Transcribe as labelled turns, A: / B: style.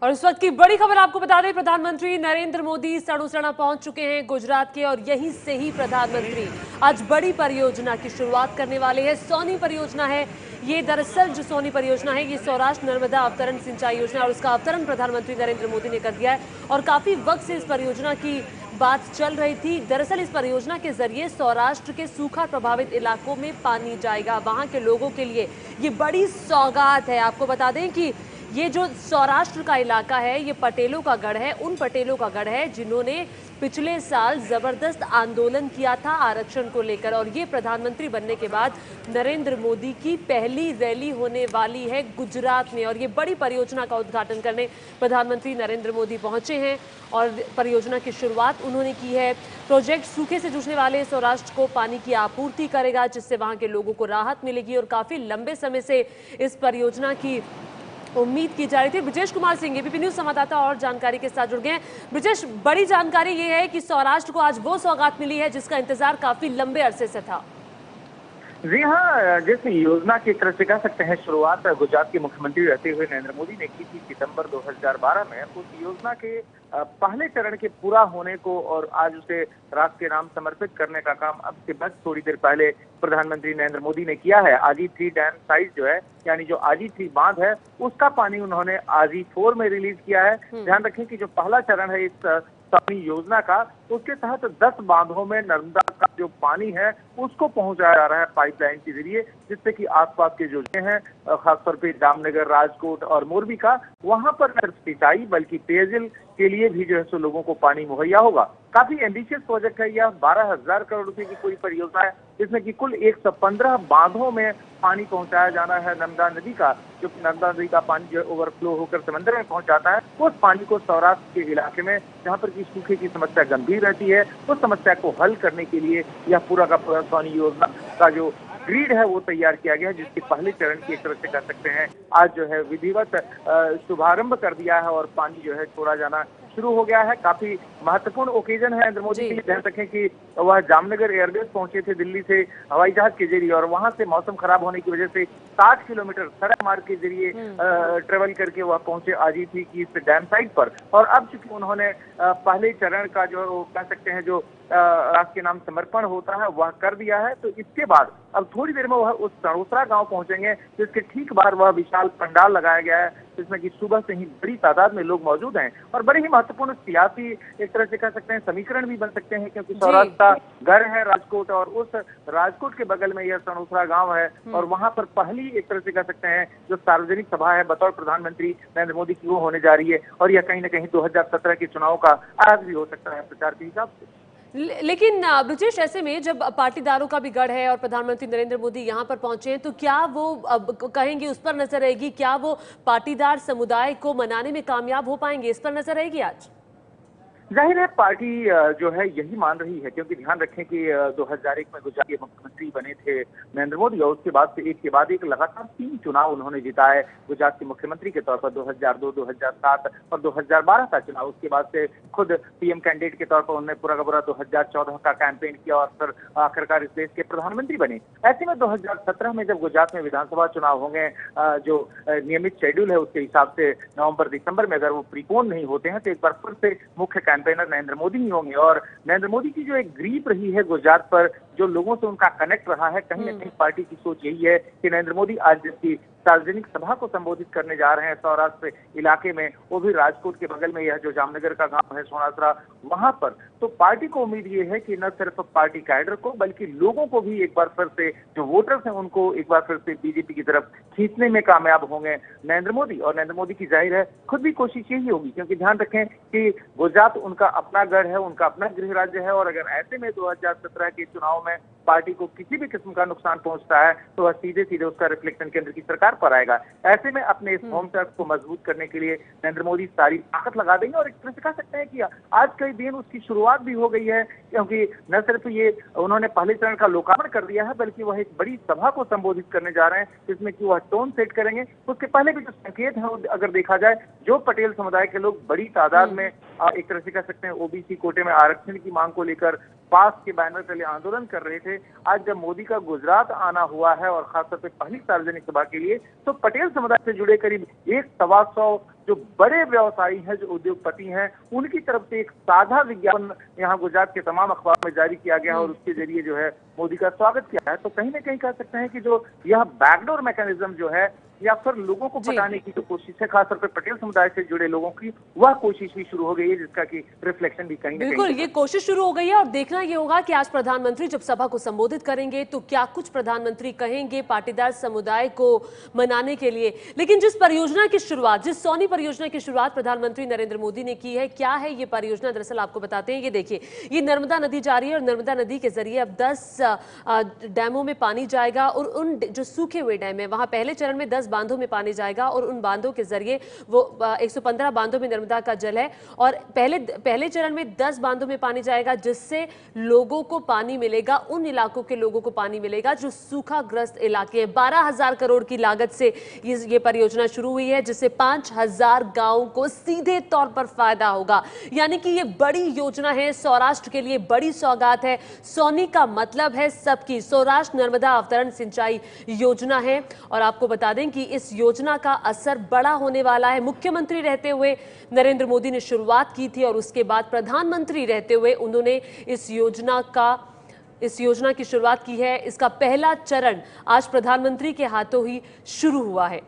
A: और इस वक्त की बड़ी खबर आपको बता दें, प्रधानमंत्री नरेंद्र मोदी सड़ोसड़ा पहुंच चुके हैं गुजरात के, और यहीं से ही प्रधानमंत्री आज बड़ी परियोजना की शुरुआत करने वाले हैं। सोनी परियोजना है ये। दरअसल जो सोनी परियोजना है ये सौराष्ट्र नर्मदा अवतरण सिंचाई योजना, और उसका अवतरण प्रधानमंत्री नरेंद्र मोदी ने कर दिया है। और काफी वक्त से इस परियोजना की बात चल रही थी। दरअसल इस परियोजना के जरिए सौराष्ट्र के सूखा प्रभावित इलाकों में पानी जाएगा, वहां के लोगों के लिए ये बड़ी सौगात है। आपको बता दें कि ये जो सौराष्ट्र का इलाका है ये पटेलों का गढ़ है, उन पटेलों का गढ़ है जिन्होंने पिछले साल जबरदस्त आंदोलन किया था आरक्षण को लेकर। और ये प्रधानमंत्री बनने के बाद नरेंद्र मोदी की पहली रैली होने वाली है गुजरात में, और ये बड़ी परियोजना का उद्घाटन करने प्रधानमंत्री नरेंद्र मोदी पहुंचे हैं और परियोजना की शुरुआत उन्होंने की है। प्रोजेक्ट सूखे से जूझने वाले सौराष्ट्र को पानी की आपूर्ति करेगा, जिससे वहां के लोगों को राहत मिलेगी। और काफी लंबे समय से इस परियोजना की उम्मीद की जा रही थी। ब्रिजेश कुमार सिंह एबीपी न्यूज संवाददाता और जानकारी के साथ जुड़ गए हैं। ब्रिजेश, बड़ी जानकारी ये है कि सौराष्ट्र को आज वो सौगात मिली है जिसका इंतजार काफी लंबे अरसे से था।
B: जी हाँ, जिस योजना की तरह से कह सकते हैं शुरुआत गुजरात के मुख्यमंत्री रहते हुए नरेंद्र मोदी ने की थी सितंबर 2012 में, उस योजना के पहले चरण के पूरा होने को और आज उसे राष्ट्र के नाम समर्पित करने का काम अब से बस थोड़ी देर पहले प्रधानमंत्री नरेंद्र मोदी ने किया है। आजी 3 डैम साइट जो है, यानी जो आजी 3 बांध है, उसका पानी उन्होंने आजी 4 में रिलीज किया है। ध्यान रखें कि जो पहला चरण है इस सोनी योजना का, उसके तहत 10 बांधों में नर्मदा का जो पानी है उसको पहुंचाया जा रहा है पाइपलाइन के जरिए, जिससे कि आसपास के जो जिले हैं, खासतौर पे जामनगर, राजकोट और मोरबी का, वहां पर न सिर्फ सिंचाई बल्कि पेयजल के लिए भी जो है सो लोगों को पानी मुहैया होगा। काफी एम्बिशियस प्रोजेक्ट है यह। 12,000 करोड़ रुपए की पूरी परियोजना है, जिसमें कि कुल 115 बांधों में पानी पहुंचाया जाना है नर्मदा नदी का। जो नर्मदा नदी का पानी जो है ओवरफ्लो होकर समंदर में पहुंच जाता है, उस पानी को सौराष्ट्र के इलाके में, जहां पर की सूखे की समस्या गंभीर रहती है, उस समस्या को हल करने के लिए यह पूरा का पूरा सोनी योजना का जो ग्रिड है वो तैयार किया गया है, जिसके पहले चरण की एक तरह से कह सकते हैं आज जो है विधिवत शुभारंभ कर दिया है और पानी जो है छोड़ा जाना शुरू हो गया है। काफी महत्वपूर्ण ओकेजन है नरेंद्र मोदी के लिए। ध्यान रखें कि वह जामनगर एयरबेस पहुंचे थे दिल्ली से हवाई जहाज के जरिए, और वहां से मौसम खराब होने की वजह से 60 किलोमीटर सड़क मार्ग के जरिए ट्रेवल करके वह पहुंचे आजी थी की इस डैम साइट पर। और अब चूंकि उन्होंने पहले चरण का जो कह सकते हैं जो राष्ट्र के नाम समर्पण होता है वह कर दिया है, तो इसके बाद अब थोड़ी देर में वह उस सड़ोसरा गांव पहुंचेंगे, जिसके ठीक बाहर वह विशाल पंडाल लगाया गया है, जिसमें कि सुबह से ही बड़ी तादाद में लोग मौजूद हैं। और बड़े ही महत्वपूर्ण सियासी एक तरह से कह सकते हैं समीकरण भी बन सकते हैं, क्योंकि सौराष्ट्र का घर है राजकोट, और उस राजकोट के बगल में यह सड़ोसरा गांव है, और वहां पर पहली एक तरह से कह सकते हैं जो सार्वजनिक सभा है बतौर प्रधानमंत्री नरेंद्र मोदी की वो होने जा रही है। और यह कहीं ना कहीं 2017 के चुनाव का आगाज भी हो सकता है प्रचार के हिसाब से।
A: लेकिन ब्रिजेश, ऐसे में जब पाटीदारों का भी गढ़ है और प्रधानमंत्री नरेंद्र मोदी यहाँ पर पहुंचे हैं, तो क्या वो अब कहेंगे उस पर नजर रहेगी? क्या वो पाटीदार समुदाय को मनाने में कामयाब हो पाएंगे? इस पर नजर रहेगी आज।
B: जाहिर है पार्टी जो है यही मान रही है, क्योंकि ध्यान रखें कि 2001 में गुजरात के मुख्यमंत्री बने थे नरेंद्र मोदी, और उसके बाद से एक के बाद एक लगातार 3 चुनाव उन्होंने जिताए गुजरात के मुख्यमंत्री के तौर पर। 2002, 2007 और 2012 का चुनाव। उसके बाद से खुद पीएम कैंडिडेट के तौर पर उन्होंने पूरा का पूरा 2014 का कैंपेन किया और फिर आखिरकार इस देश के प्रधानमंत्री बने। ऐसे में 2017 में जब गुजरात में विधानसभा चुनाव होंगे, जो नियमित शेड्यूल है उसके हिसाब से नवंबर दिसंबर में, अगर वो प्रीपोन नहीं होते हैं तो एक बार फिर से मुख्य कैंपेनर नरेंद्र मोदी ही होंगे। और नरेंद्र मोदी की जो एक ग्रीप रही है गुजरात पर, जो लोगों से उनका कनेक्ट रहा है, कहीं ना कहीं पार्टी की सोच यही है कि नरेंद्र मोदी आज जबकि सार्वजनिक सभा को संबोधित करने जा रहे हैं सौराष्ट्र इलाके में, वो भी राजकोट के बगल में यह जो जामनगर का गांव है सोनासरा, वहां पर, तो पार्टी को उम्मीद ये है कि न सिर्फ पार्टी कैडर को बल्कि लोगों को भी एक बार फिर से, जो वोटर्स हैं उनको एक बार फिर से बीजेपी की तरफ खींचने में कामयाब होंगे नरेंद्र मोदी। और नरेंद्र मोदी की जाहिर है खुद भी कोशिश यही होगी, क्योंकि ध्यान रखें कि गुजरात उनका अपना गढ़ है, उनका अपना गृह राज्य है, और अगर ऐसे में 2017 के चुनाव में पार्टी को किसी भी किस्म का नुकसान पहुंचता है तो वह सीधे सीधे उसका रिफ्लेक्शन केंद्र की सरकार पर आएगा। ऐसे में अपने इस होम टर्फ को मजबूत करने के लिए नरेंद्र मोदी सारी ताकत लगा देंगे। और एक तरह से कह सकते हैं कि आज कई दिन उसकी शुरुआत भी हो गई है, क्योंकि न सिर्फ ये उन्होंने पहले चरण का लोकार्पण कर दिया है, बल्कि वह एक बड़ी सभा को संबोधित करने जा रहे हैं, जिसमें कि वह टोन सेट करेंगे। उसके पहले भी जो संकेत है अगर देखा जाए, जो पटेल समुदाय के लोग बड़ी तादाद में एक तरह से कह सकते हैं ओबीसी कोटे में आरक्षण की मांग को लेकर पास के बैनर तले आंदोलन कर रहे थे, आज जब मोदी का गुजरात आना हुआ है और खासतौर पे पहली सार्वजनिक सभा के लिए, तो पटेल समुदाय से जुड़े करीब 1-125 जो बड़े व्यवसायी हैं, जो उद्योगपति हैं, उनकी तरफ से एक साझा विज्ञापन यहाँ गुजरात के तमाम अखबार में जारी किया गया और उसके जरिए जो है मोदी का स्वागत किया है। तो कहीं ना कहीं कह सकते हैं कि जो यह बैकडोर मैकेनिज्म जो है, या फिर लोगों को पटाने की जो कोशिश है, खासतौर पर पटेल समुदाय से जुड़े लोगों की, वह कोशिश भी शुरू हो गई है, जिसका कि रिफ्लेक्शन भी कहीं ना
A: बिल्कुल ये कोशिश शुरू हो गई है। और देखना ये होगा कि आज प्रधानमंत्री जब सभा को संबोधित करेंगे तो क्या कुछ प्रधानमंत्री कहेंगे पाटीदार समुदाय को मनाने के लिए। लेकिन जिस परियोजना की शुरुआत, जिस सोनी परियोजना की शुरुआत प्रधानमंत्री नरेंद्र मोदी ने की है, क्या है ये परियोजना, दरअसल आपको बताते हैं। ये देखिए, ये नर्मदा नदी जा रही है और नर्मदा नदी के जरिए अब 10 डैमों में पानी जाएगा और उन जो सूखे हुए डैम है वहां पहले चरण में 10 बांधों में पानी जाएगा और उन बांधों के जरिए वो 115 बांधों में नर्मदा का जल है और पहले चरण में 10 बांधों में पानी जाएगा, जिससे लोगों को पानी मिलेगा, उन इलाकों के लोगों को पानी मिलेगा जो सूखाग्रस्त इलाके हैं। 12,000 करोड़ की लागत से ये परियोजना शुरू हुई है, जिससे 5,000 गांवों को सीधे तौर पर फायदा होगा। यानी कि ये बड़ी योजना है, सौराष्ट्र के लिए बड़ी सौगात है। सोनी का मतलब है सबकी, सौराष्ट्र नर्मदा अवतरण सिंचाई योजना है। और आपको बता दें कि इस योजना का असर बड़ा होने वाला है। मुख्यमंत्री रहते हुए नरेंद्र मोदी ने शुरुआत की थी और उसके बाद प्रधानमंत्री रहते हुए उन्होंने इस योजना की शुरुआत की है। इसका पहला चरण आज प्रधानमंत्री के हाथों ही शुरू हुआ है।